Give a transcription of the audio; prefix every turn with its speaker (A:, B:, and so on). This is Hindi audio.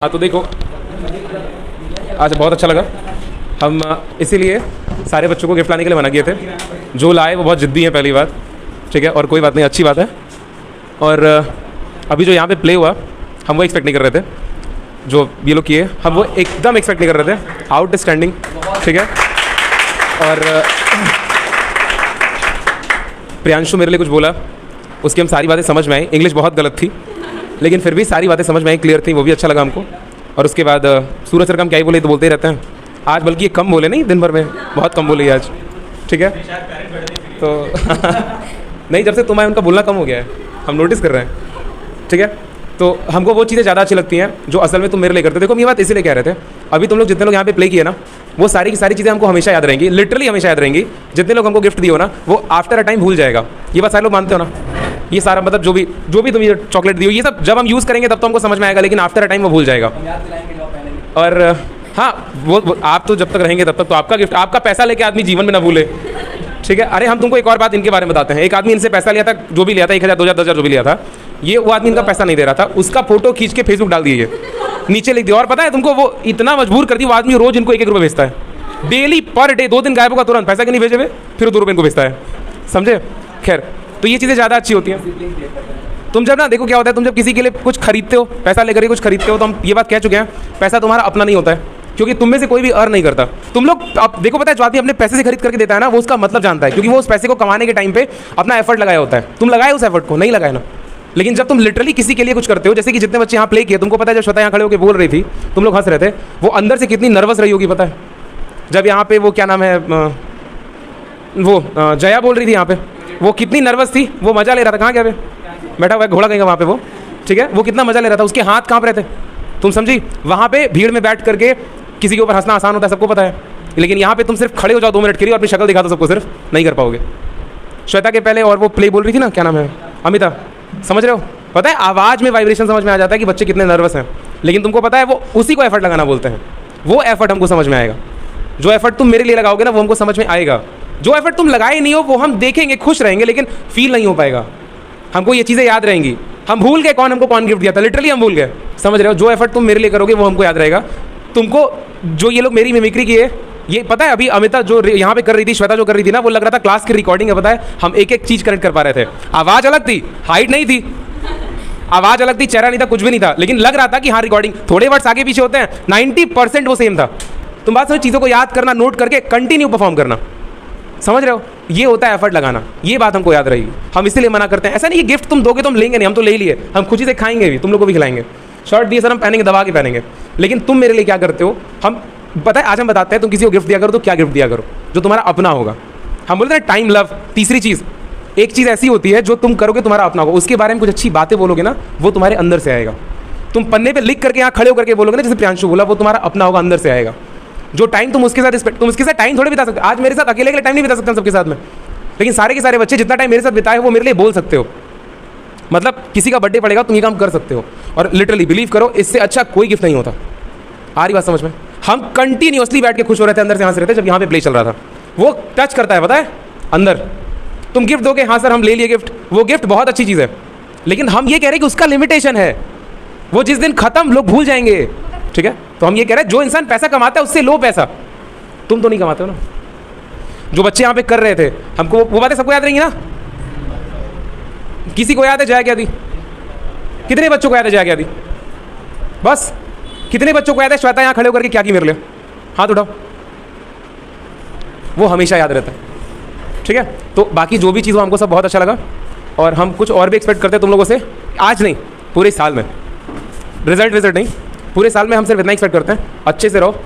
A: हाँ तो देखो आज बहुत अच्छा लगा। हम इसीलिए सारे बच्चों को गिफ्ट लाने के लिए मना किए थे। जो लाए वो बहुत ज़िद्दी हैं पहली बात, ठीक है, और कोई बात नहीं, अच्छी बात है। और अभी जो यहाँ पे प्ले हुआ हम वो एक्सपेक्ट नहीं कर रहे थे, जो ये लोग किए हम वो एकदम एक्सपेक्ट नहीं कर रहे थे। आउटस्टैंडिंग, ठीक है। और प्रियांशु मेरे लिए कुछ बोला, उसकी हम सारी बातें समझ में आई। इंग्लिश बहुत गलत थी लेकिन फिर भी सारी बातें समझ में आई, क्लियर थी, वो भी अच्छा लगा हमको। और उसके बाद सूरज सर का हम क्या ही बोले, तो बोलते ही रहते हैं। आज बल्कि ये कम बोले, नहीं दिन भर में बहुत कम बोले आज, ठीक है। तो नहीं, जब से तुम आए उनका बोलना कम हो गया है, हम नोटिस कर रहे हैं, ठीक है। तो हमको वो चीज़ें ज़्यादा अच्छी लगती हैं जो असल में तुम मेरे लिए करते। देखो हम ये बात इसीलिए कह रहे थे, अभी तुम लोग जितने लोग यहाँ पे प्ले किए ना, वो सारी की सारी चीज़ें हमको हमेशा याद रहेंगी, लिटरली हमेशा याद रहेंगी। जितने लोग हमको गिफ्ट दिए हो ना, वो आफ्टर अ टाइम भूल जाएगा। ये बात सारे लोग मानते हो ना। ये सारा मतलब जो भी तुम ये चॉकलेट दी हो, ये सब जब हम यूज़ करेंगे तब तो हमको समझ में आएगा, लेकिन आफ्टर अ टाइम वो भूल जाएगा। और हाँ, वो आप तो जब तक रहेंगे तब तक तो आपका गिफ्ट, आपका पैसा लेके आदमी जीवन में ना भूले, ठीक है। अरे हम तुमको एक और बात इनके बारे में बताते हैं। एक आदमी इनसे पैसा लिया था, जो भी लिया था 1000 2000 10,000 जो भी लिया था, ये वो आदमी इनका पैसा नहीं दे रहा था, उसका फोटो खींच के फेसबुक डाल दिए, नीचे लिख दिया। और पता है तुमको, वो इतना मजबूर कर दी, वो आदमी रोज इनको 1-1 रुपये भेजता है डेली, पर डे। 2 दिन गायब होगा, तुरंत पैसा क्यों नहीं भेजे हुए, फिर 2 रुपये इनको भेजता है, समझे। खैर, तो ये चीज़ें ज़्यादा अच्छी होती हैं। तुम जब ना देखो क्या होता है, तुम जब किसी के लिए कुछ खरीदते हो, पैसा लेकर के कुछ खरीदते हो, तो हम ये बात कह चुके हैं, पैसा तुम्हारा अपना नहीं होता है, क्योंकि तुम में से कोई भी अर्न नहीं करता। तुम लोग अब देखो, पता है जो आदमी अपने पैसे से खरीद करके देता है ना, वो उसका मतलब जानता है, क्योंकि वो उस पैसे को कमाने के टाइम पे अपना एफर्ट लगाया होता है। तुम लगाए उस एफर्ट को, नहीं लगाए ना। लेकिन जब तुम लिटरली किसी के लिए कुछ करते हो, जैसे कि जितने बच्चे यहाँ प्ले किए, तुमको पता है जब श्वेता यहाँ खड़े होकर बोल रही थी, तुम लोग हंस रहे थे, वो अंदर से कितनी नर्वस रही होगी पता है। जब यहाँ पे वो क्या नाम है, वो जया बोल रही थी यहाँ पे, वो कितनी नर्वस थी, वो मजा ले रहा था। कहाँ गया बैठा हुआ है घोड़ा कहीं वहाँ पे वो, ठीक है। वो कितना मजा ले रहा था, उसके हाथ कांप रहे थे, तुम समझी। वहाँ पे भीड़ में बैठ करके किसी के ऊपर हंसना आसान होता है, सबको पता है। लेकिन यहाँ पे तुम सिर्फ खड़े हो जाओ 2 मिनट के लिए और अपनी शक्ल दिखा दो सबको, सिर्फ नहीं कर पाओगे। श्वेता के पहले और वो प्ले बोल रही थी ना, क्या नाम है, अमिता, समझ रहे हो। पता है आवाज़ में वाइब्रेशन समझ में आ जाता है कि बच्चे कितने नर्वस हैं। लेकिन तुमको पता है वो उसी को एफर्ट लगाना बोलते हैं। वो एफर्ट हमको समझ में आएगा। जो एफर्ट तुम मेरे लिए लगाओगे ना, वो हमको समझ में आएगा। जो एफर्ट तुम लगाए नहीं हो, वो हम देखेंगे, खुश रहेंगे, लेकिन फील नहीं हो पाएगा। हमको ये चीज़ें याद रहेंगी। हम भूल गए कौन हमको कौन गिफ्ट दिया था, लिटरली हम भूल गए, समझ रहे हो। जो एफर्ट तुम मेरे लिए करोगे वो हमको याद रहेगा। तुमको जो ये लोग मेरी मिमिक्री की है, ये पता है, अभी अमिता जो यहाँ पे कर रही थी, श्वेता जो कर रही थी ना, वो लग रहा था क्लास की रिकॉर्डिंग है। पता है हम एक एक चीज़ कनेक्ट कर पा रहे थे। आवाज़ अलग थी, हाइट नहीं थी, आवाज़ अलग थी, चेहरा नहीं था, कुछ भी नहीं था, लेकिन लग रहा था कि हाँ रिकॉर्डिंग। थोड़े वर्ड्स आगे पीछे होते हैं, 90% वो सेम था। तुम बात समझ, चीज़ों को याद करना, नोट करके कंटिन्यू परफॉर्म करना, समझ रहे हो। ये होता है एफर्ट लगाना। ये बात हमको याद रहेगी। हम इसीलिए मना करते हैं। ऐसा नहीं कि गिफ्ट तुम दोगे तो हम लेंगे नहीं, हम तो ले लिए, हम खुशी से खाएंगे भी, तुम लोग को भी खिलाएंगे। शर्ट दिए सर हम पहनेंगे, दबा के पहनेंगे, लेकिन तुम मेरे लिए क्या करते हो, हम पता है आज हम बताते हैं। तुम किसी को गिफ्ट दिया करो तो क्या गिफ्ट दिया करो जो तुम्हारा अपना होगा। हम बोलते हैं टाइम, लव। तीसरी चीज़, एक चीज़ ऐसी होती है जो तुम करोगे तुम्हारा अपना होगा, उसके बारे में कुछ अच्छी बातें बोलोगे ना, वो तुम्हारे अंदर से आएगा। तुम पन्ने पे लिख करके यहाँ खड़े होकर के बोलोगे ना, जैसे प्रियांशु बोला, वो तुम्हारा अपना होगा, अंदर से आएगा। जो टाइम तुम उसके साथ तुम उसके साथ टाइम थोड़े बिता सकते हो। आज मेरे साथ अकेले के लिए टाइम नहीं बिता सकते सबके साथ में, लेकिन सारे के सारे बच्चे जितना टाइम मेरे साथ बिताए वो मेरे लिए बोल सकते हो। मतलब किसी का बर्थडे पड़ेगा तुम ये काम कर सकते हो। और लिटरली बिलीव करो, इससे अच्छा कोई गिफ्ट नहीं होता। आ रही बात समझ में। हम कंटिन्यूअसली बैठ के खुश हो रहे थे, अंदर से हंस रहे थे जब यहाँ पे प्ले चल रहा था। वो टच करता है, पता है, अंदर। तुम गिफ्ट दोगे, हाँ सर हम ले लिए गिफ्ट, वो गिफ्ट बहुत अच्छी चीज़ है, लेकिन हम ये कह रहे हैं कि उसका लिमिटेशन है। वो जिस दिन खत्म लोग भूल जाएंगे, ठीक है। तो हम ये कह रहे हैं जो इंसान पैसा कमाता है उससे लो पैसा। तुम तो नहीं कमाते हो ना। जो बच्चे यहाँ पे कर रहे थे, हमको वो बातें सबको याद रहेंगी ना। किसी को याद है जया क्या दी? कितने बच्चों को याद है जया क्या दी? बस। कितने बच्चों को याद है श्वेता यहाँ खड़े होकर के क्या की मेरे लिए? हाथ उठाओ। वो हमेशा याद रहता है, ठीक है। तो बाकी जो भी चीज़ हो हमको सब बहुत अच्छा लगा, और हम कुछ और भी एक्सपेक्ट करते हैं तुम लोगों से। आज नहीं, पूरे साल में। रिजल्ट नहीं, पूरे साल में हम सिर्फ इतना एक्सपेक्ट करते हैं, अच्छे से रहो।